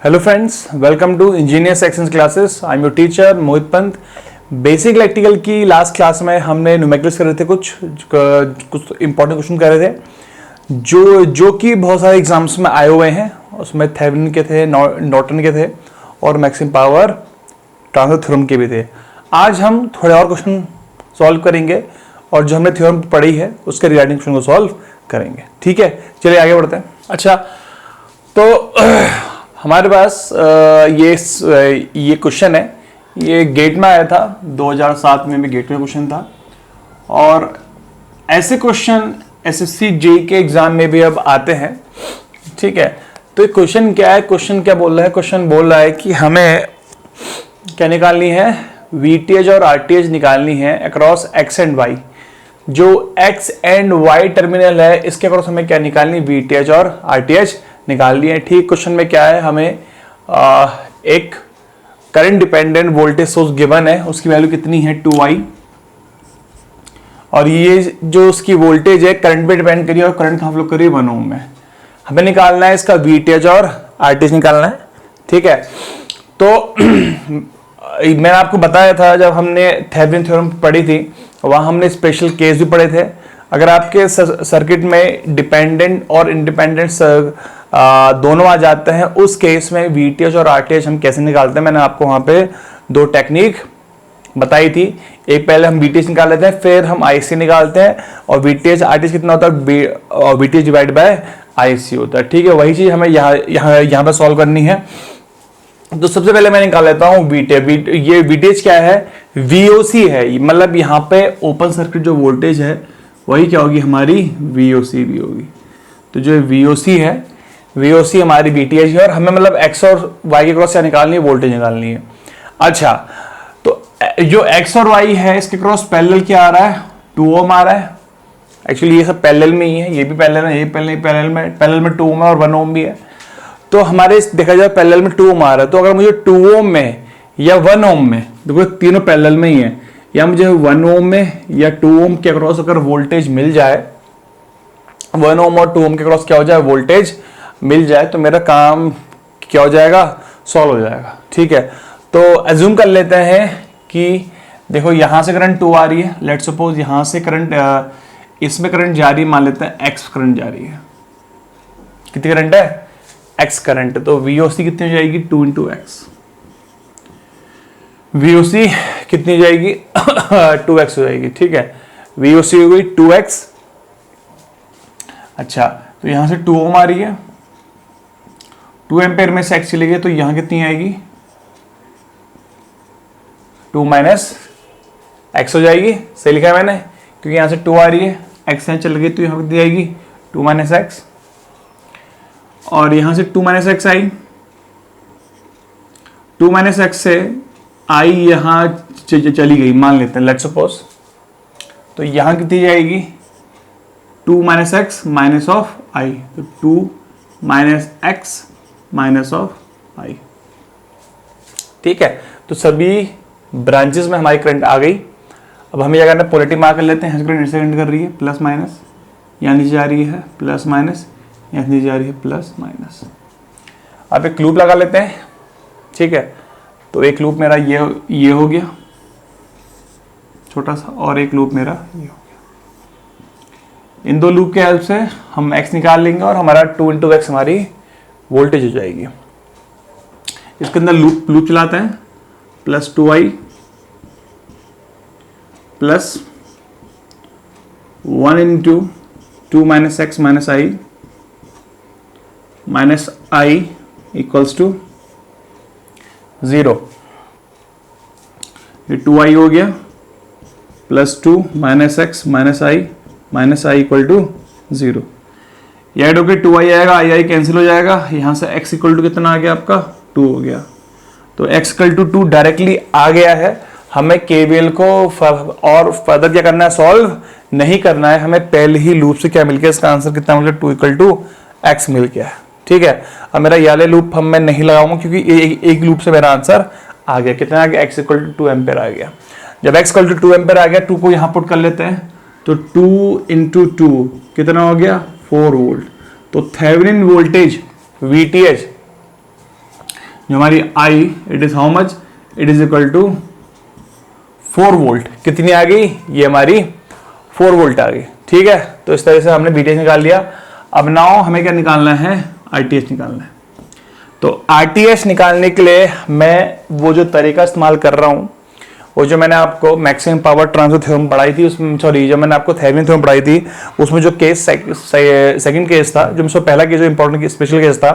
Hello friends, welcome to engineer sections classes. I am your teacher Mohit Pant. Basic electrical की last class में हमने numericals कर रहे थे, कुछ इंपॉर्टेंट क्वेश्चन कर रहे थे जो कि बहुत सारे एग्जाम्स में आए हुए हैं। उसमें थेवेनिन के थे, नॉर्टन के थे और मैक्सिमम पावर ट्रांसफर थ्योरम के भी थे। आज हम थोड़े और क्वेश्चन सॉल्व करेंगे और जो हमने थ्योरम पढ़ी है उसके रिगार्डिंग क्वेश्चन को सॉल्व करेंगे। ठीक है, चलिए आगे बढ़ते हैं। अच्छा, तो हमारे पास ये क्वेश्चन है, ये गेट में आया था 2007 में भी गेट में क्वेश्चन था। और ऐसे क्वेश्चन एसएससी जेईई के एग्जाम में भी अब आते हैं। ठीक है, तो क्वेश्चन क्या है, क्वेश्चन क्या बोल रहा है? क्वेश्चन बोल रहा है कि हमें क्या निकालनी है, वीटीएच और आरटीएच निकालनी है अक्रॉस एक्स एंड वाई। जो एक्स एंड वाई टर्मिनल है इसके अक्रॉस हमें क्या निकालनी, वीटीएच और आरटीएच निकालनी है। ठीक, क्वेश्चन में क्या है, हमें एक current dependent voltage source given है, उसकी वैल्यू कितनी है 2i, और ये जो उसकी वोल्टेज है करंट पे डिपेंड करिए और करंट कहाँ फ्लो करिए 1 ओम में। हमें निकालना है इसका वीटीएच और आरटीएच निकालना है। ठीक है, तो मैंने आपको बताया था जब हमने थेवेनिन थ्योरम पढ़ी थी वहां हमने स्पेशल केस भी पढ़े थे। अगर आपके सर्किट में डिपेंडेंट और इंडिपेंडेंट दोनों आ जाते हैं, उस केस में वीटीएच और आरटीएच हम कैसे निकालते हैं, मैंने आपको वहां पे दो टेक्निक बताई थी। एक, पहले हम वीटीएच निकाल लेते हैं, फिर हम आईसी निकालते हैं, और वीटीएच आरटीएच कितना होता है, वीटीएच डिवाइड बाय आईसी होता है। ठीक है, वही चीज हमें यहाँ पे सॉल्व करनी है। तो सबसे पहले मैं निकाल लेता हूँ वीटीएच। ये वीटीएच क्या है, वीओसी है, मतलब यहाँ पे ओपन सर्किट जो वोल्टेज है वही क्या होगी, हमारी वीओसी भी होगी। तो जो वीओसी है, वीओसी हमारी वीटीएच है, और हमें मतलब एक्स और वाई के क्रॉस क्या निकालनी है, वोल्टेज निकालनी है। अच्छा, तो जो एक्स और वाई है इसके क्रॉस पैरेलल क्या आ रहा है, 2 ओम आ रहा है। एक्चुअली ये सब पैरेलल में ही है, ये भी पैरेलल है, ये पैरेलल में 2 ओम है और 1 ओम भी है। तो हमारे देखा जाए पैरेलल में 2 ओम आ रहा है, तो अगर मुझे 2 ओम में या 1 ओम में, देखो तीनों पैरेलल में ही है, या मुझे 1 ओम में या 2 ओम के अक्रॉस अगर वोल्टेज मिल जाए, 1 ओम और 2 ओम के अक्रॉस क्या हो जाए, वोल्टेज मिल जाए, तो मेरा काम क्या हो जाएगा, सॉल्व हो जाएगा। ठीक है, तो अज्यूम कर लेते हैं कि देखो यहां से करंट 2 आ रही है, लेट्स सपोज यहां से करंट, इसमें करंट जा रही है, मान लेते हैं एक्स करंट जा रही है। कितनी करंट है, एक्स करंट, तो वीओसी कितनी हो जाएगी, 2 इंटू एक्स। वीओसी कितनी हो जाएगी 2x हो जाएगी। ठीक है, वीओसी हो गई 2x। अच्छा, तो यहां से 2 ओम आ रही है, 2 एम्पेयर में से x चली गई, तो यहां कितनी आएगी, 2 माइनस एक्स हो जाएगी। सही लिखा है मैंने, क्योंकि यहां से 2 आ रही है, x यहां चल गई, तो यहां कितनी आएगी, 2 माइनस एक्स। और यहां से 2 माइनस एक्स आई, 2 माइनस एक्स से आई यहां चली गई, मान लेते हैं लेट्स सपोज, तो यहां कितनी जाएगी, 2 माइनस एक्स माइनस ऑफ आई, तो 2 माइनस एक्स माइनस ऑफ आई। ठीक है, तो सभी ब्रांचेस में हमारी करंट आ गई। अब हमें क्या करना है, पॉजिटिव मार्क कर लेते हैं, करंट इंसिडेंट कर रही है प्लस माइनस, यहाँ नीचे जा रही है प्लस माइनस, यहाँ नीचे जा रही है प्लस माइनस। अब एक लूप लगा लेते हैं। ठीक है, तो एक लूप मेरा ये हो गया छोटा सा, और एक लूप मेरा ये हो गया। इन दो लूप के हेल्प से हम x निकाल लेंगे और हमारा 2 इंटू एक्स हमारी वोल्टेज हो जाएगी। इसके अंदर लूप चलाते हैं, plus 2i plus 1 into 2 minus X minus I minus I equals to 0। ये 2i हो गया, plus 2 minus X minus I equal to 0। ये ऐड होकर 2i आएगा, आई कैंसिल हो जाएगा, यहां से x इक्वल टू कितना आ गया आपका, 2 हो गया। तो x इक्वल टू 2 डायरेक्टली आ गया है। हमें केवीएल को और फर्दर क्या करना है, सॉल्व नहीं करना है, हमें पहले ही लूप से क्या मिल गया, इसका आंसर कितना मिल गया, 2 इक्वल टू एक्स मिल गया है। ठीक है, अब मेरा ये लूप मैं नहीं लगाऊंगा क्योंकि एक लूप से मेरा आंसर आ गया, कितना आ गया, x इक्वल टू 2 एम्पेयर आ गया। जब x इक्वल टू 2 एम्पेयर आ गया, 2 को यहां पुट कर लेते हैं, तो 2 इंटू 2 कितना हो गया, 4 वोल्ट। तो थेवेनिन वोल्टेज VTH जो हमारी आई it is how much, it is equal to 4 volt. कितनी आ गई, ये हमारी 4 वोल्ट आ गई। ठीक है, तो इस तरह से हमने बीटीएच निकाल लिया। अब नाउ हमें क्या निकालना है, आरटीएच निकालना है। तो आरटीएच निकालने के लिए मैं वो जो तरीका इस्तेमाल कर रहा हूं, वो जो मैंने आपको मैक्सिमम पावर ट्रांसफर थ्योरम पढ़ाई थी उसमें, सॉरी जो मैंने आपको थेवेनिन थ्योरम पढ़ाई थी उसमें जो केस सेकंड केस था, जो मुझसे पहला केस जो इंपॉर्टेंट स्पेशल केस था,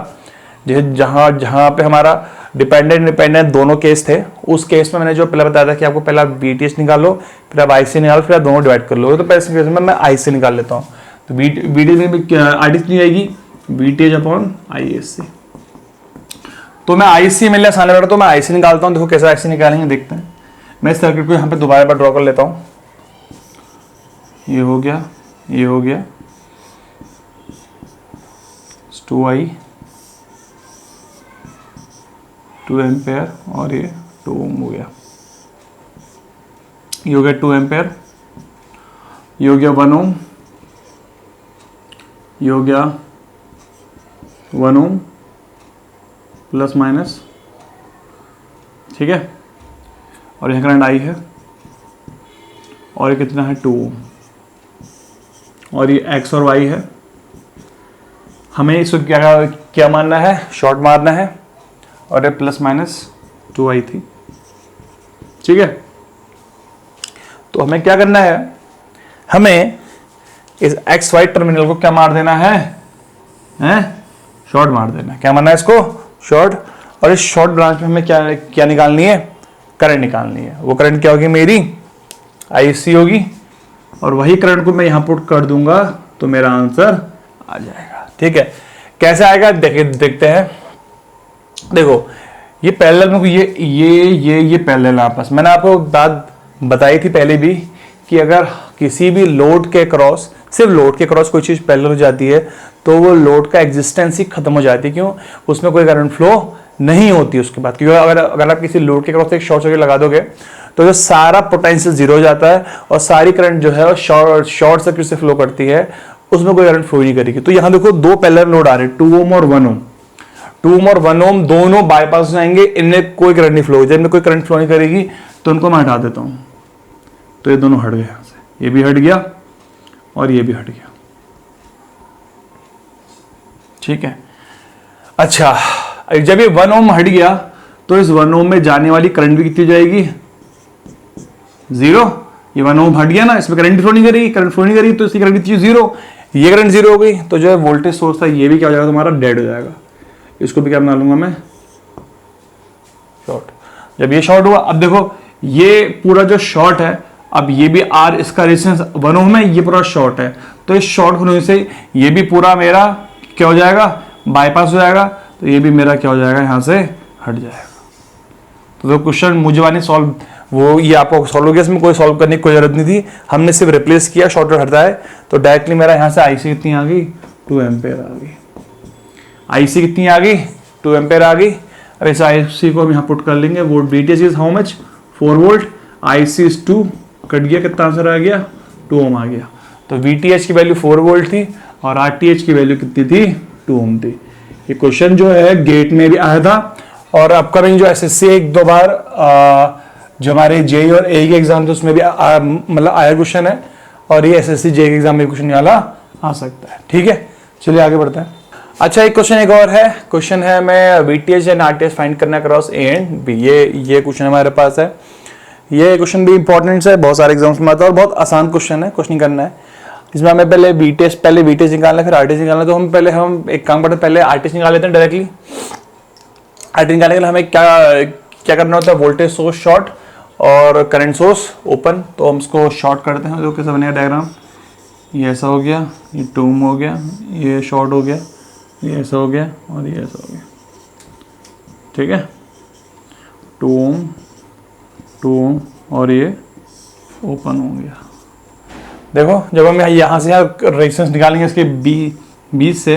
जहां जहां पे हमारा डिपेंडेंट इंडिपेंडेंट दोनों केस थे, उस केस में मैंने जो पहले बताया था कि आपको पहला बीटीएच निकालो, फिर आप आईसी निकालो, फिर आप दोनों डिवाइड कर लो। तो पहले केस में मैं आईसी निकाल लेता हूँ। तो बीटीएच में आरटीएच नहीं आएगी, बीटीएच अपॉन आईएससी। तो मैं आईसी मिलने आसानी पड़ा तो मैं आईसी निकालता हूँ। देखो कैसे आईसी निकालेंगे देखते हैं। मैं इस सर्किट को यहाँ पे दोबारा ड्रॉ कर लेता हूँ। ये हो गया, ये हो गया 2i 2 एम्पेयर और ये 2 ओम हो गया। ये हो गया 2 एम्पेयर, ये हो गया 1 ओम, ये हो गया 1 ओम प्लस माइनस। ठीक है, और यह करंट आई है और ये कितना है 2 ओम, और ये एक्स और वाई है। हमें इसको क्या क्या मानना है, शॉर्ट मारना है, और ये प्लस माइनस 2i थी। ठीक है, तो हमें क्या करना है, हमें इस एक्स वाई टर्मिनल को क्या मार देना है, शॉर्ट मार देना है। क्या मारना है इसको, शॉर्ट। और इस शॉर्ट ब्रांच में हमें क्या क्या निकालनी है, करंट निकालनी है। वो करंट क्या होगी, मेरी आईसी होगी, और वही करंट को मैं यहां पुट कर दूंगा तो मेरा आंसर आ जाएगा। ठीक है, कैसे आएगा देखते हैं। देखो ये पैरेलल में ये पैरेलल आपस, मैंने आपको बात बताई थी पहले भी कि अगर किसी भी लोड के क्रॉस, सिर्फ लोड के क्रॉस कोई चीज पैरेलल हो जाती है तो वो लोड का एग्जिस्टेंस ही खत्म हो जाती है। क्यों, उसमें कोई करंट फ्लो नहीं होती उसके बाद। क्योंकि अगर आप किसी लोड के क्रॉस एक शॉर्ट सर्किट लगा दोगे तो जो सारा पोटेंशियल जीरो हो जाता है और सारी करंट जो है शॉर्ट सर्किट से फ्लो करती है, उसमें कोई करंट फ्लो नहीं करेगी। तो यहां देखो दो पैरेलल लोड आ रहे हैं, 2 ओम और 1 ओम। 2 ओम और 1 ओम दोनों बाईपास हो जाएंगे, इनमें कोई करंट नहीं फ्लो होगी। जब इनमें कोई करंट फ्लो नहीं करेगी तो उनको मैं हटा देता हूं, तो ये दोनों हट गए यहां से, ये भी हट गया और ये भी हट गया। ठीक है, अच्छा जब ये 1 ओम हट गया तो इस 1 ओम में जाने वाली करंट भी कितनी हो जाएगी, 0। ये 1 ओम हट गया ना, इसमें करंट फ्लो नहीं करेगी, करंट फ्लो नहीं करेगी तो इसकी करंट कितनी 0। ये करंट 0 हो गई तो जो है वोल्टेज सोर्स था ये भी क्या हो जाएगा, तुम्हारा डेड हो जाएगा। इसको भी क्या बना लूंगा मैं, शॉर्ट। जब ये शॉर्ट हुआ, अब देखो ये पूरा जो शॉर्ट है, अब ये भी आर इसका रेजिस्टेंस 1 ओम है, ये पूरा शॉर्ट है, तो इस शॉर्ट होने से ये भी पूरा मेरा क्या हो जाएगा, बाईपास हो जाएगा। तो ये भी मेरा क्या हो जाएगा, यहां से हट जाएगा। तो क्वेश्चन मुझे वाली सॉल्व, वो ये आपको सॉल्व हो गया, इसमें कोई सॉल्व करने की कोई जरूरत नहीं थी, हमने सिर्फ रिप्लेस किया, शॉर्ट हटता है। तो डायरेक्टली मेरा यहां से आईसी कितनी आ गई, 2 एम्पेयर आ गई। आईसी कितनी आ गई, 2 एम्पेयर आ गई। अब इस आईसी को हम यहाँ पुट कर लेंगे। वो BTH is how much, 4 volt, IC is 2, cut गया, कितना आंसर आ गया, 2 ओम आ गया। तो वीटीएच की वैल्यू 4 वोल्ट थी और आरटीएच की वैल्यू कितनी थी, 2 ओम थी। ये क्वेश्चन जो है गेट में भी आया था और अपकमिंग जो एसएससी एक दो बार जो हमारे जेई और ए के एग्जाम थे उसमें भी मतलब आया क्वेश्चन है, और ये एसएससी जे के एग्जाम में क्वेश्चन वाला आ सकता है। ठीक है, चलिए आगे बढ़ते हैं। अच्छा एक क्वेश्चन एक और है, क्वेश्चन है मैं वीटीएच एंड आरटीएच फाइंड करना क्रॉस ए एंड बी। ये क्वेश्चन हमारे पास है। ये क्वेश्चन भी इंपॉर्टेंट है, बहुत सारे एग्जाम्स में आता है और बहुत आसान क्वेश्चन है, कुछ नहीं करना है इसमें। हमें पहले वीटीएच निकालना है, फिर आरटीएच निकालना है। तो हम एक काम करते हैं, पहले आरटीएच निकाल लेते हैं डायरेक्टली। आरटीएच निकालने के लिए हमें क्या करना होता है, वोल्टेज सोर्स शॉर्ट और करंट सोर्स ओपन। तो हम इसको शॉर्ट करते हैं। तो कैसा बनेगा डायग्राम, ये ऐसा हो गया, ये 2 ओम हो गया, ये शॉर्ट हो गया, ये ऐसा हो गया और ये ऐसा हो गया। ठीक है, 2 ओम और ये ओपन हो गया। देखो जब हम यहाँ से रेजिस्टेंस निकालेंगे इसके बीच से,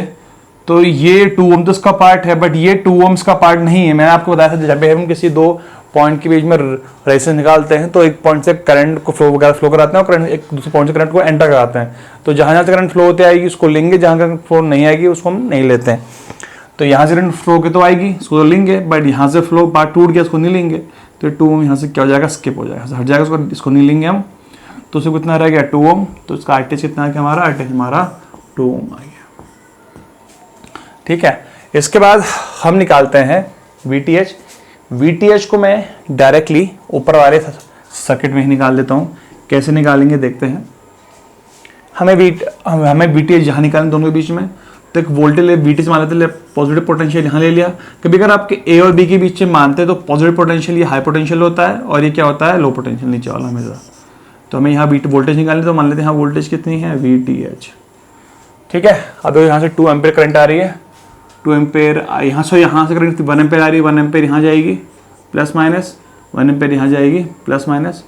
तो ये 2 ओम तो इसका पार्ट है, बट ये 2 ओम्स का पार्ट नहीं है। मैंने आपको बताया था जब हम किसी दो पॉइंट के बीच में रेजिस्टेंस निकालते हैं तो एक पॉइंट से करंट को फ्लो कराते हैं और एक दूसरे पॉइंट से करंट को एंटर कराते हैं। तो जहाँ जहाँ से करंट फ्लो होते आएगी उसको लेंगे, जहाँ करंट फ्लो नहीं आएगी उसको हम नहीं लेते हैं। तो यहाँ से करंट फ्लो के तो आएगी, इसको तो लेंगे, बट यहाँ से फ्लो पार्ट टूट गया, इसको नहीं लेंगे, तो 2 ओम यहाँ से क्या हो जाएगा, स्किप हो जाएगा, हट जाएगा, इसको नहीं लेंगे हम, तो उसको कितना रह गया 2 ओम, तो इसका आरटीएच कितना आ गया हमारा, आरटीएच हमारा 2 ओम आ गया। ठीक है, इसके बाद हम निकालते हैं वीटीएच। वीटीएच को मैं डायरेक्टली ऊपर वाले सर्किट में ही निकाल देता हूँ। कैसे निकालेंगे देखते हैं। हमें वीटीएच यहाँ निकालें दोनों के बीच में, तो एक वोल्टेज ले वीटीएच मान लेते, पॉजिटिव पोटेंशियल यहाँ ले लिया। कभी अगर आपके ए और बी के बीच में मानते हैं तो पॉजिटिव पोटेंशियल ये हाई पोटेंशियल होता है और ये क्या होता है, लो पोटेंशियल नीचे वाला हमेशा। तो हमें यहाँ वोल्टेज निकालनी, तो मान लेते हैं यहाँ वोल्टेज कितनी है, वीटीएच। ठीक है, अब यहाँ से 2 एम्पेयर करंट आ रही है, 2 एम्पेयर यहाँ से करंट 1 एम्पेयर आ रही है, 1 एम्पेयर यहाँ जाएगी प्लस माइनस, 1 एम्पेयर यहाँ जाएगी प्लस माइनस,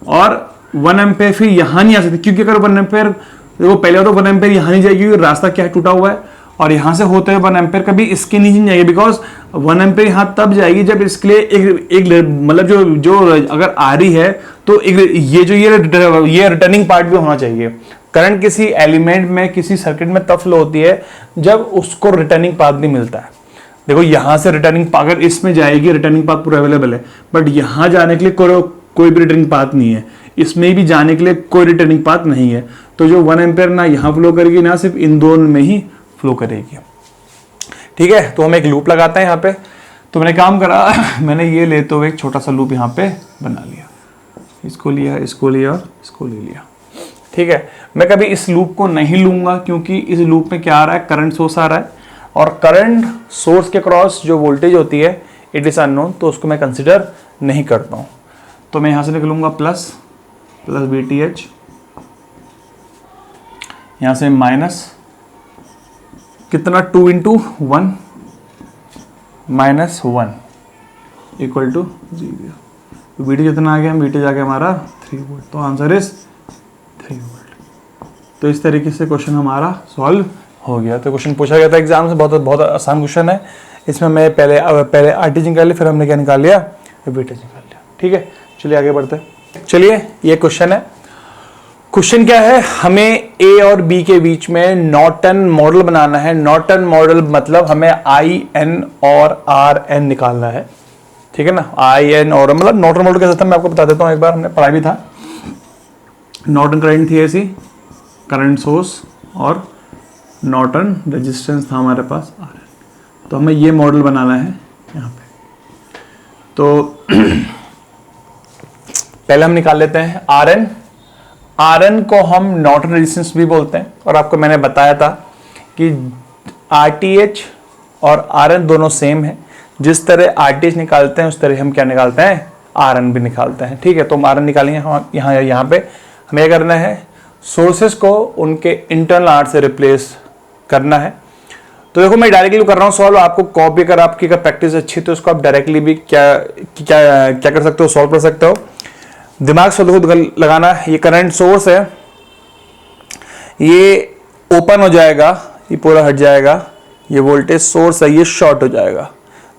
और 1 एम्पेयर फिर यहाँ नहीं आ सकती, क्योंकि अगर 1 एम्पेयर देखो पहले तो 1 एम्पेयर यहाँ नहीं जाएगी, रास्ता क्या है, टूटा हुआ है, और यहाँ से होते हुए 1 एम्पेयर कभी इसके नीचे नहीं जाएगी, बिकॉज 1 एम्पेयर यहाँ तब जाएगी जब इसके लिए एक मतलब जो अगर आ रही है तो ये रिटर्निंग पार्ट भी होना चाहिए। करंट किसी एलिमेंट में, किसी सर्किट में तब फ्लो होती है जब उसको रिटर्निंग पाथ नहीं मिलता है। देखो यहाँ से रिटर्निंग, अगर इसमें जाएगी रिटर्निंग पाथ पूरा अवेलेबल है, बट यहाँ जाने के लिए कोई भी रिटर्निंग पाथ नहीं है, इसमें भी जाने के लिए कोई रिटर्निंग पाथ नहीं है। तो जो 1 एम्पेयर ना यहाँ फ्लो करेगी ना सिर्फ इन दोनों में ही फ्लो करेगी। ठीक है, तो हम एक लूप लगाते हैं यहाँ पे। तो मैंने काम करा मैंने ये लेते हुए एक छोटा सा लूप यहाँ पे बना लिया, इसको लिया, इसको लिया और इसको ले लिया। ठीक है, मैं कभी इस लूप को नहीं लूंगा क्योंकि इस लूप में क्या आ रहा है, करंट सोर्स आ रहा है, और करंट सोर्स के क्रॉस जो वोल्टेज होती है इट इज अननोन, तो उसको मैं कंसिडर नहीं करता हूँ। तो मैं यहाँ से निकलूंगा प्लस वीटीएच, यहाँ से माइनस कितना 2 into 1 minus 1 equal to 0। VT कितना आ गया, वीटी आ गया हमारा 3 वोल्ट, तो आंसर इज 3 वोल्ट। तो इस तरीके से क्वेश्चन हमारा सॉल्व हो गया। तो क्वेश्चन पूछा गया था एग्जाम से, बहुत आसान क्वेश्चन है। इसमें मैं पहले आरटीएच निकाल लिया, फिर हमने क्या निकाल लिया, वीटीएच निकाल लिया। ठीक है, चलिए आगे बढ़ते हैं। चलिए ये क्वेश्चन है। क्वेश्चन क्या है, हमें ए और बी के बीच में नॉर्टन मॉडल बनाना है। नॉर्टन मॉडल मतलब हमें आई एन और आर एन निकालना है। ठीक है ना, आई एन और मतलब नॉर्टन मॉडल कैसा था मैं आपको बता देता हूँ, एक बार हमने पढ़ा भी था। नॉर्टन करंट थी ऐसी, करंट सोर्स और नॉर्टन रेजिस्टेंस था हमारे पास आर एन। तो हमें ये मॉडल बनाना है यहाँ पे। तो पहले हम निकाल लेते हैं आर एन। आर एन को हम नॉर्टन रेजिस्टेंस भी बोलते हैं, और आपको मैंने बताया था कि आरटीएच और आर एन दोनों सेम है। जिस तरह आरटीएच निकालते हैं उस तरह हम क्या निकालते हैं, आर एन भी निकालते हैं। ठीक है, तो हम आर एन निकालेंगे। हम यहाँ पे हमें करना है सोर्सेस को उनके इंटरनल आर से रिप्लेस करना है। तो देखो मैं डायरेक्टली कर रहा हूँ सॉल्व, आपको कॉपी कर, आपकी अगर प्रैक्टिस अच्छी तो उसको आप डायरेक्टली भी क्या कर सकते हो, सॉल्व कर सकते हो। दिमाग से खुद लगाना। ये करंट सोर्स है, ये ओपन हो जाएगा, ये पूरा हट जाएगा। ये वोल्टेज सोर्स है, ये शॉर्ट हो जाएगा।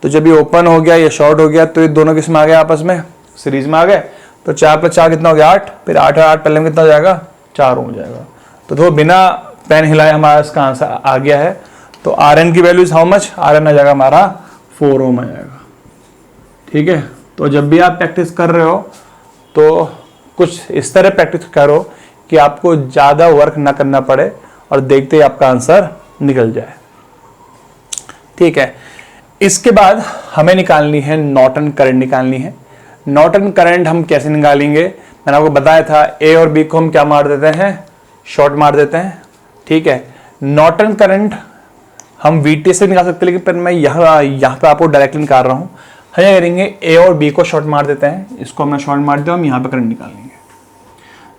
तो जब ये ओपन हो गया, ये शॉर्ट हो गया, तो ये दोनों किस में आ गए, आपस में सीरीज में आ गए। तो 4 + 4 कितना हो गया, 8। फिर 8 और 8 पहले में कितना हो जाएगा, 4 हो जाएगा। तो देखो बिना पेन हिलाए हमारा इसका आंसर आ गया है। तो आर एन की value how much, R N आ जाएगा हमारा 4 ओम आ जाएगा। ठीक है, तो जब भी आप प्रैक्टिस कर रहे हो तो कुछ इस तरह प्रैक्टिस करो कि आपको ज़्यादा वर्क ना करना पड़े और देखते ही आपका आंसर निकल जाए। ठीक है, इसके बाद हमें निकालनी है नॉर्टन करंट निकालनी है। नॉर्टन करंट हम कैसे निकालेंगे, मैंने आपको बताया था ए और बी को हम क्या मार देते हैं, शॉर्ट मार देते हैं। ठीक है, नॉर्टन करंट हम वीटी से निकाल सकते हैं, लेकिन मैं यहाँ पे आपको डायरेक्टली निकाल रहा हूँ। हम क्या करेंगे, ए और बी को शॉर्ट मार देते हैं, इसको हमने शॉर्ट मार दिया, हम यहाँ पे करंट निकालेंगे।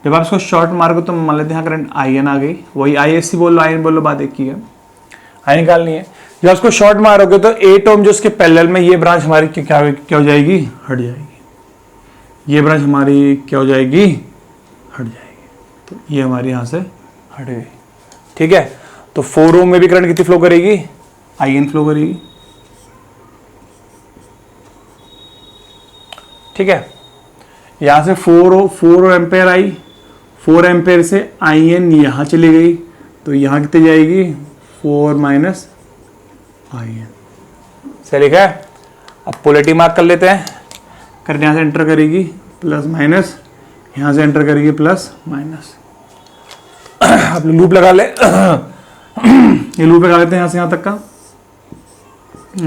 जब आप इसको शॉर्ट मारोगे तो मान लेते हैं यहाँ करंट आई एन आ गई, वही आई एस सी बोल लो, आई एन बोल लो, बात एक ही है, आई निकालनी है। जब उसको शॉर्ट मारोगे तो 8 ओम जो उसके पैरेलल में ये ब्रांच हमारी क्या हो जाएगी, हट जाएगी। ये ब्रांच हमारी क्या हो जाएगी, हट जाएगी। तो ये हमारी यहाँ से हट गई। ठीक है, तो 4 ओम में भी करंट कितनी फ्लो करेगी, आई एन फ्लो करेगी। ठीक है, यहां से 4 एम्पेयर आई, 4 एम्पेयर से आई एन यहां चली गई, तो यहां कितनी जाएगी, 4 माइनस आई एन। सही लिखा है। अब पोलैरिटी मार्क कर लेते हैं। करंट यहाँ से एंटर करेगी प्लस माइनस, यहाँ से एंटर करेगी प्लस माइनस। अब लूप लगा ले। ये लूप लगा लेते हैं यहाँ से यहाँ तक का,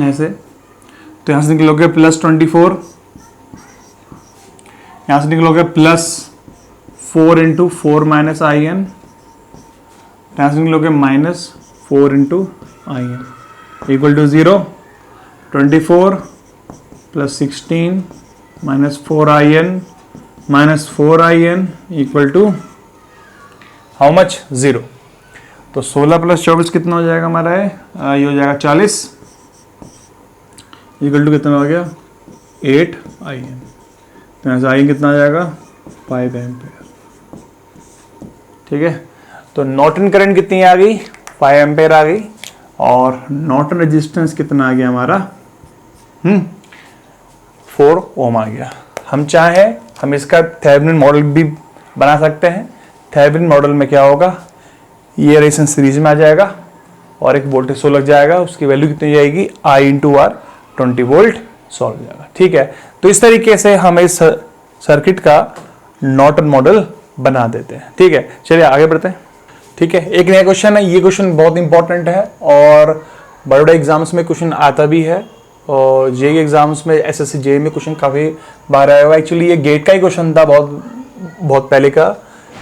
ऐसे। तो यहाँ से निकलोगे प्लस 24, यहाँ से निकलोगे plus 4 into 4 minus I N, यहाँ से निकलोगे minus 4 into I N equal to 0। 24 plus 16 minus 4 I N minus 4 I N equal to how much? 0। तो 16 प्लस 24 कितना हो जाएगा हमारा है? ये हो जाएगा 40 इक्वल टू कितना हो गया? 8 आई एन। तो यहाँ से आई एन कितना आ जाएगा? 5 एम्पेयर। ठीक है, तो नॉर्टन करंट कितनी आ गई? 5 एम्पेयर आ गई। और नॉर्टन रेजिस्टेंस कितना आ गया हमारा? 4 ओम आ गया। हम चाहें हम इसका थेवेनिन मॉडल भी बना सकते हैं। थेवेनिन मॉडल में क्या होगा? ये रेजिस्टेंस सीरीज में आ जाएगा और एक वोल्टेज सोर्स लग जाएगा, उसकी वैल्यू कितनी जाएगी? I into R 20 volt solve हो जाएगा। ठीक है, तो इस तरीके से हम इस सर्किट का नॉर्टन मॉडल बना देते हैं। ठीक है, चलिए आगे बढ़ते हैं। ठीक है, एक नया क्वेश्चन है। ये क्वेश्चन बहुत इंपॉर्टेंट है और बड़े बड़े एग्जाम्स में क्वेश्चन आता भी है और जेईई एग्जाम्स में, एसएससी जेईई में क्वेश्चन काफ़ी बार आया हुआ। एक्चुअली ये गेट का ही क्वेश्चन था, बहुत पहले का,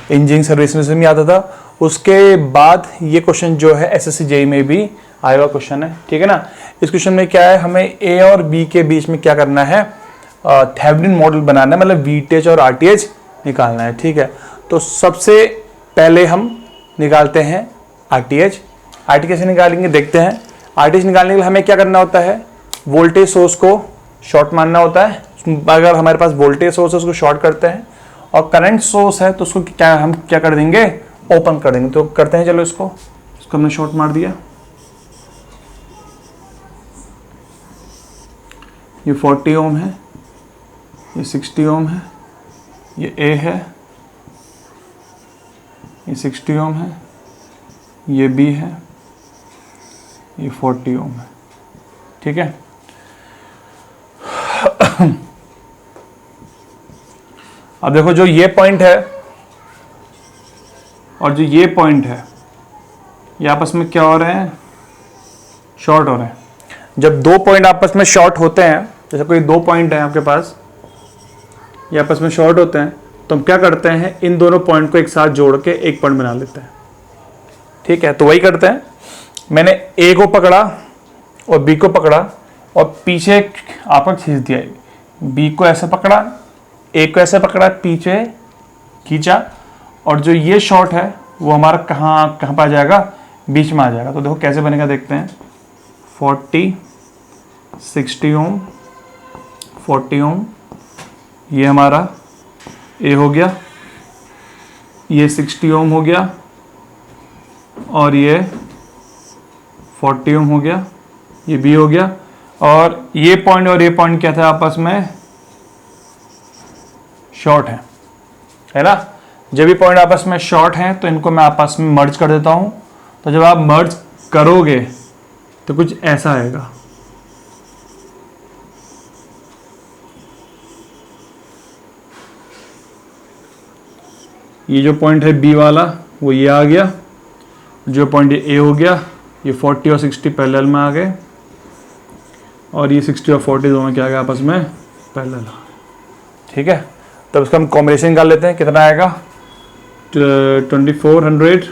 इंजीनियरिंग सर्विस में आता था। उसके बाद ये क्वेश्चन जो है एसएससी जेईई में भी आया हुआ क्वेश्चन है। ठीक है ना। इस क्वेश्चन में क्या है, हमें ए और बी के बीच में क्या करना है? थेवेनिन मॉडल बनाना है, मतलब वीटीएच और आरटीएच निकालना है। ठीक है, तो सबसे पहले हम निकालते हैं आरटीएच। आरटीएच कैसे निकालेंगे देखते हैं। आरटीएच निकालने के लिए हमें क्या करना होता है? वोल्टेज सोर्स को शॉर्ट मानना होता है। अगर हमारे पास वोल्टेज सोर्स है उसको शॉर्ट करते हैं, और करंट सोर्स है तो उसको हम क्या कर देंगे? ओपन कर देंगे। तो करते हैं, चलो इसको हमने शॉर्ट मार दिया। ये 40 ओम है, ये 60 ओम है, ये ए है, ये 60 ओम है, ये बी है, ये 40 ओम है। ठीक है, अब देखो जो ये पॉइंट है और जो ये पॉइंट है, ये आपस में क्या हो रहे हैं? शॉर्ट हो रहे हैं। जब दो पॉइंट आपस में शॉर्ट होते हैं, जैसे कोई दो पॉइंट है आपके पास, ये आपस में शॉर्ट होते हैं, तो हम क्या करते हैं? इन दोनों पॉइंट को एक साथ जोड़ के एक पॉइंट बना लेते हैं। ठीक है, तो वही करते हैं। मैंने ए को पकड़ा और बी को पकड़ा और पीछे आपका खींच दिया। बी को ऐसे पकड़ा, ए को ऐसे पकड़ा, पीछे खींचा, और जो ये शॉर्ट है वो हमारा कहाँ पे आ जाएगा? बीच में आ जाएगा। तो देखो कैसे बनेगा, देखते हैं। 40 60 ओम 40 ओम, ये हमारा ए हो गया, ये 60 ओम हो गया, और ये 40 ओम हो गया, ये बी हो गया। और ये पॉइंट और ये पॉइंट क्या था? आपस में शॉर्ट है ना। जब ये पॉइंट आपस में शॉर्ट हैं तो इनको मैं आपस में मर्ज कर देता हूं। तो जब आप मर्ज करोगे तो कुछ ऐसा आएगा। ये जो पॉइंट है बी वाला वो ये आ गया, जो पॉइंट ए हो गया, ये 40 और 60 पैरेलल में आ गए, और ये 60 और 40 दोनों क्या आ गए? आपस में पैरेलल। ठीक है, तब इसका हम कॉम्बिनेशन निकाल लेते हैं। कितना आएगा? 2400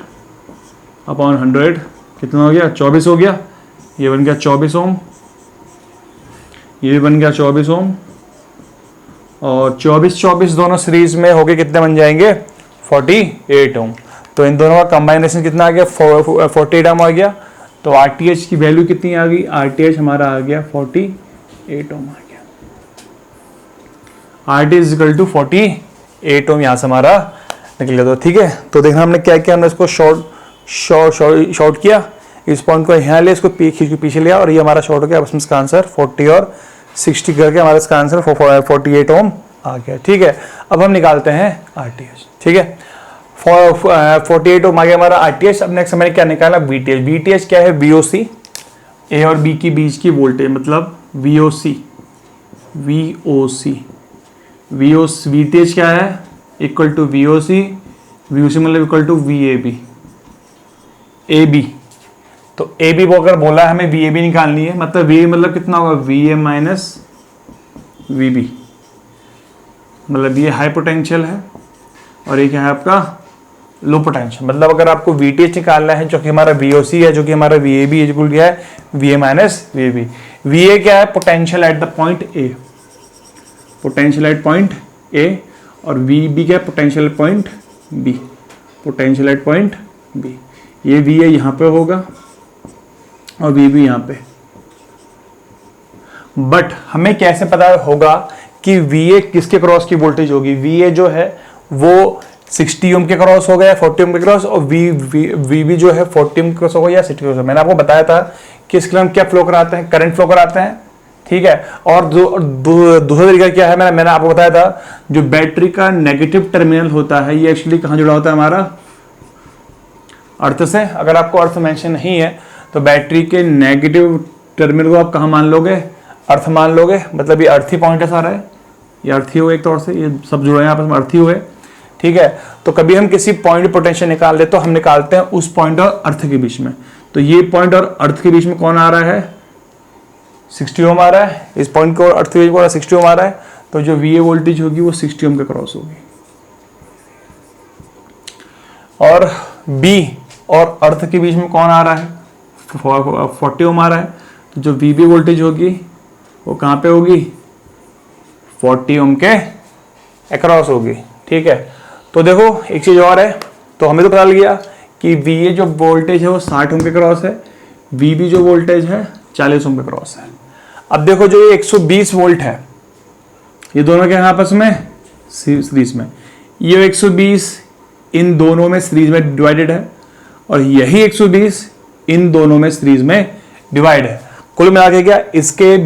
अपॉन 100 कितना हो गया? 24 हो गया। ये बन गया 24 ओम, ये भी बन गया 24 ओम, और 24 दोनों सीरीज में होके कितने बन जाएंगे? 48 ओम। तो इन दोनों का कॉम्बिनेशन कितना आ गया? 48 ओम आ गया। तो आरटीएच की वैल्यू कितनी आ गई? आरटीएच हमारा आ गया 48 ओम आ गया। आरटीएच इज इक्वल टू 48 ओम यहाँ से हमारा निकल गया। तो ठीक है, तो देखना हमने क्या किया, हमने इसको शॉर्ट किया, इस पॉइंट को यहाँ लिया, इसको पीछे लिया, और ये हमारा शॉर्ट हो गया। बस इसका आंसर 40 और 60 करके हमारा इसका आंसर 48 ओम आ गया। ठीक है, अब हम निकालते हैं आरटीएच। ठीक है, 48 ओम आ गया हमारा आरटीएच। अब नेक्स्ट हमें क्या निकालना? वीटीएच। वीटीएच क्या है? वीओसी ए और बी के बीच की वोल्टेज मतलब VOC, वीटेज क्या है इक्वल टू VOC मतलब इक्वल टू VAB। तो AB को अगर बोला है हमें VAB निकालनी है, मतलब VA मतलब कितना होगा VA माइनस VB, मतलब ये हाई पोटेंशियल है और ये क्या है आपका लो पोटेंशियल। मतलब अगर आपको VTH निकालना है जो कि हमारा VOC है, जो कि हमारा VAB है, जो क्या है VA माइनस VAB। VA क्या है potential at the point A, potential at point A, और VB क्या है potential point B, potential at point B। ये VA यहाँ पे होगा और VB यहाँ पे। बट हमें कैसे पता होगा कि VA किसके क्रॉस की वोल्टेज होगी? VA जो है वो 60 ओम के क्रॉस हो गया, 40 ओम के क्रॉस, और VB जो है 40 ओम के क्रॉस होगा या 60 क्रॉस। मैंने आपको बताया था कि इसके लिए हम क्या फ्लो कराते हैं, करंट फ्लो कराते हैं, ठीक है। और दूसरा तरीका क्या है, मैंने आपको बताया था जो बैटरी का नेगेटिव टर्मिनल होता है ये एक्चुअली कहाँ जुड़ा होता है हमारा अर्थ से। अगर आपको अर्थ मेंशन नहीं है तो बैटरी के नेगेटिव टर्मिनल को आप कहाँ मान लोगे, अर्थ मान लोगे, मतलब ये अर्थी पॉइंट है सारा है, ये अर्थी हुए एक तौर से, ये सब जुड़े हैं आपस में अर्थी हुए, ठीक है। तो कभी हम किसी पॉइंट पोटेंशियल निकाल दे तो हम निकालते हैं उस पॉइंट और अर्थ के बीच में। तो ये पॉइंट और अर्थ के बीच में कौन आ रहा है 60 ओम आ रहा है, इस पॉइंट को अर्थ के बीच में 60 ओम आ रहा है, तो जो VA वोल्टेज होगी वो 60 ओम के क्रॉस होगी। और B और अर्थ के बीच में कौन आ रहा है 40 ओम आ रहा है, तो जो VB वोल्टेज होगी वो कहाँ पे होगी 40 ओम के अक्रॉस होगी, ठीक है। तो देखो एक चीज और है, तो हमें तो पता लग गया कि VA जो वोल्टेज है वो 60 ओम के क्रॉस है, VB जो वोल्टेज है 40 ओम के क्रॉस है। अब देखो जो ये 120 वोल्ट है ये दोनों के आपस में सीरीज में, ये 120 इन दोनों में सीरीज में डिवाइडेड है और यही 120 इन दोनों में सीरीज में डिवाइड है। कुल मिला के क्या इसके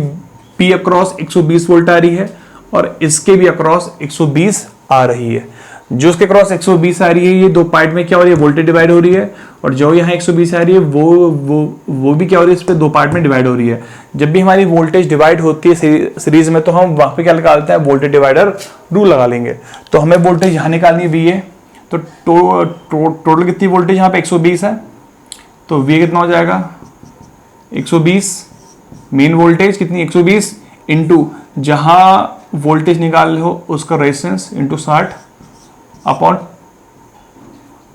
भी अक्रॉस 120 वोल्ट आ रही है और इसके भी अक्रॉस 120 आ रही है। जो उसके क्रॉस 120 आ रही है ये दो पार्ट में क्या हो रही है वोल्टेज डिवाइड हो रही है, और जो यहाँ 120 आ रही है वो भी क्या हो रही है इस पे दो पार्ट में डिवाइड हो रही है। जब भी हमारी वोल्टेज डिवाइड होती है सीरीज में तो हम वहां पे क्या निकालते हैं वोल्टेज डिवाइडर रूल लगा लेंगे। तो हमें वोल्टेज यहाँ निकालनी है VA, तो टोटल कितनी वोल्टेज यहाँ पे 120 है, तो VA कितना हो जाएगा 120, मेन वोल्टेज कितनी 120 इंटू जहाँ वोल्टेज निकाल हो उसका resistance into 60 upon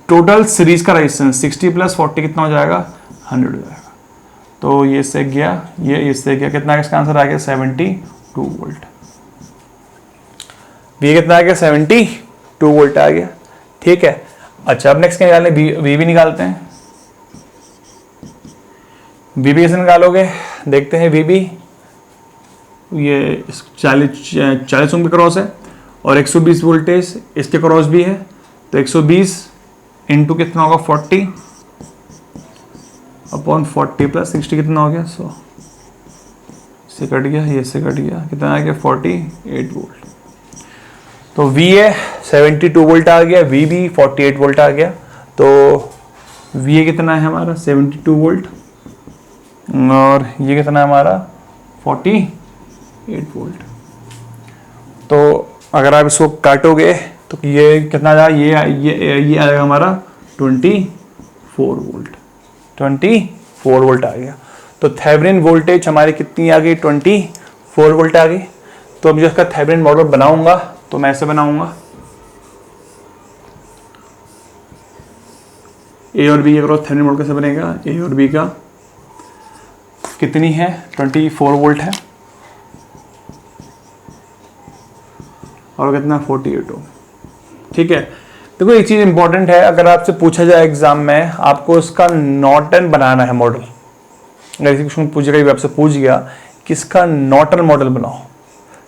total series का रेजिस्टेंस 60 प्लस 40 कितना हो जाएगा 100 हो जाएगा। तो ये से गया ये इससे गया, कितना इसका आंसर आ गया 72 वोल्ट। ये कितना आ गया 72 वोल्ट आ गया, ठीक है। अच्छा अब नेक्स्ट क्या निकालने VB निकालते हैं। VB कैसे निकालोगे देखते हैं। VB ये 40 ओम के क्रॉस है और 120 वोल्टेज इसके क्रॉस भी है, तो 120 इंटू कितना होगा 40 अपॉन 40 प्लस 60 कितना हो गया 100 से कट गया, ये से कट गया, कितना आ गया 48 वोल्ट। तो VA 72 वोल्ट आ गया, VB 48 वोल्ट आ गया। तो VA कितना है हमारा 72 वोल्ट और ये कितना है हमारा 48 वोल्ट। तो अगर आप इसको काटोगे तो ये कितना आ जाएगा, ये आएगा हमारा 24 वोल्ट, 24 वोल्ट आ गया। तो थेवेनिन वोल्टेज हमारी कितनी आ गई 24 वोल्ट आ गई। तो अब जो इसका थेवेनिन मॉडल बनाऊंगा तो मैं ऐसे बनाऊंगा, A और B अगर थेवेनिन मॉडल कैसे बनेगा, A और B का कितनी है 24 वोल्ट है और कितना 48 ओम, ठीक है। देखो एक चीज इंपॉर्टेंट है, अगर आपसे पूछा जाए एग्जाम में आपको इसका नॉर्टन बनाना है मॉडल, अगर किसी क्वेश्चन पूछेगा आपसे पूछ गया कि इसका नॉर्टन मॉडल बनाओ,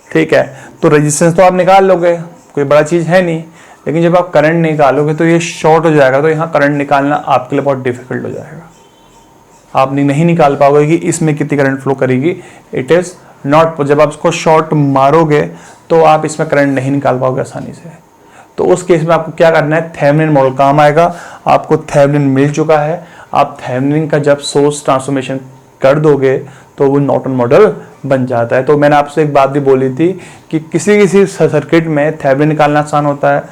ठीक है, तो रेजिस्टेंस तो आप निकाल लोगे, कोई बड़ा चीज है नहीं, लेकिन जब आप करंट निकालोगे तो ये शॉर्ट हो जाएगा, तो यहाँ करंट निकालना आपके लिए बहुत डिफिकल्ट हो जाएगा, आप नहीं निकाल पाओगे कि इसमें कितनी करंट फ्लो करेगी। इट इज नॉट, जब आप इसको शॉर्ट मारोगे तो आप इसमें करंट नहीं निकाल पाओगे आसानी से। तो उस केस में आपको क्या करना है, थेवेनिन मॉडल काम आएगा। आपको थेवेनिन मिल चुका है, आप थेवेनिन का जब सोर्स ट्रांसफॉर्मेशन कर दोगे तो वो नॉर्टन मॉडल बन जाता है। तो मैंने आपसे एक बात भी बोली थी कि किसी सर्किट में थेवेनिन निकालना आसान होता है,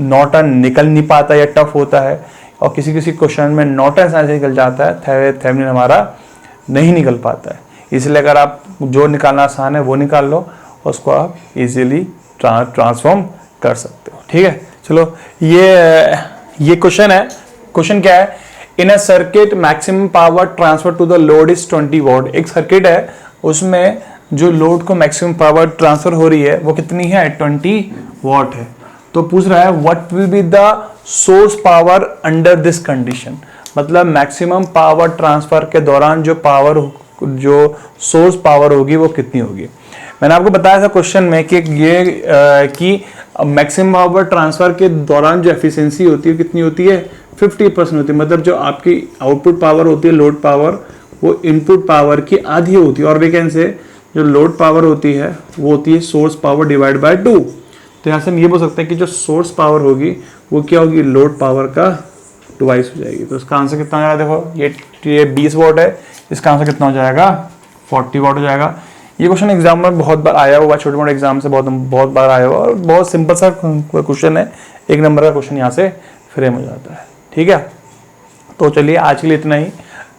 नॉर्टन निकल नहीं पाता या टफ होता है, और किसी क्वेश्चन में नॉर्टन आसानी से निकल जाता है, थेवेनिन हमारा नहीं निकल पाता है। इसलिए अगर आप जो निकालना आसान है वो निकाल लो, उसको आप इजीली ट्रांसफॉर्म कर सकते हो। ठीक है, चलो ये क्वेश्चन है। क्वेश्चन क्या है? In a circuit maximum power transfer to the load is 20 watt. एक सर्किट है, उसमें जो लोड को मैक्सिमम पावर ट्रांसफर हो रही है वो कितनी है? 20 वॉट है। तो पूछ रहा है what will be the source power under this condition. मतलब मैक्सिमम पावर ट्रांसफर के दौरान जो सोर्स पावर होगी वो कितनी होगी। मैंने आपको बताया था क्वेश्चन में कि मैक्सिमम पावर ट्रांसफर के दौरान जो एफिशिएंसी होती है कितनी होती है? 50% होती है। मतलब जो आपकी आउटपुट पावर होती है, लोड पावर, वो इनपुट पावर की आधी होती है। और भी कैसे से जो लोड पावर होती है वो होती है सोर्स पावर डिवाइड बाय 2। तो यहाँ से हम ये बोल सकते हैं कि जो सोर्स पावर होगी वो क्या होगी? लोड पावर का ट्वाइस हो जाएगी। तो इसका आंसर कितना हो जाएगा? देखो ये 20 वॉट है, इसका आंसर कितना हो जाएगा? 40 वॉट हो जाएगा। ये क्वेश्चन एग्जाम में बहुत बार आया हुआ, छोटे मोटे एग्जाम से बहुत बार आया हुआ, और बहुत सिंपल सा क्वेश्चन है। 1 नंबर का क्वेश्चन यहाँ से फ्रेम हो जाता है। ठीक है, तो चलिए आज के लिए इतना ही।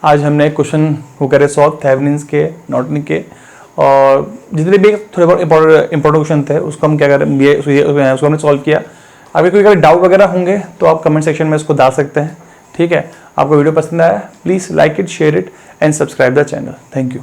आज हमने क्वेश्चन को करे सॉल्व थेवेनिन के, नॉर्टन के, और जितने भी थोड़े बहुत इंपॉर्टेंट क्वेश्चन थे उसको हम क्या करें, उसको हमने सॉल्व किया। अगर कोई डाउट वगैरह होंगे तो आप कमेंट सेक्शन में उसको डाल सकते हैं। ठीक है, आपको वीडियो पसंद आया please like it, share it and subscribe the channel. Thank you.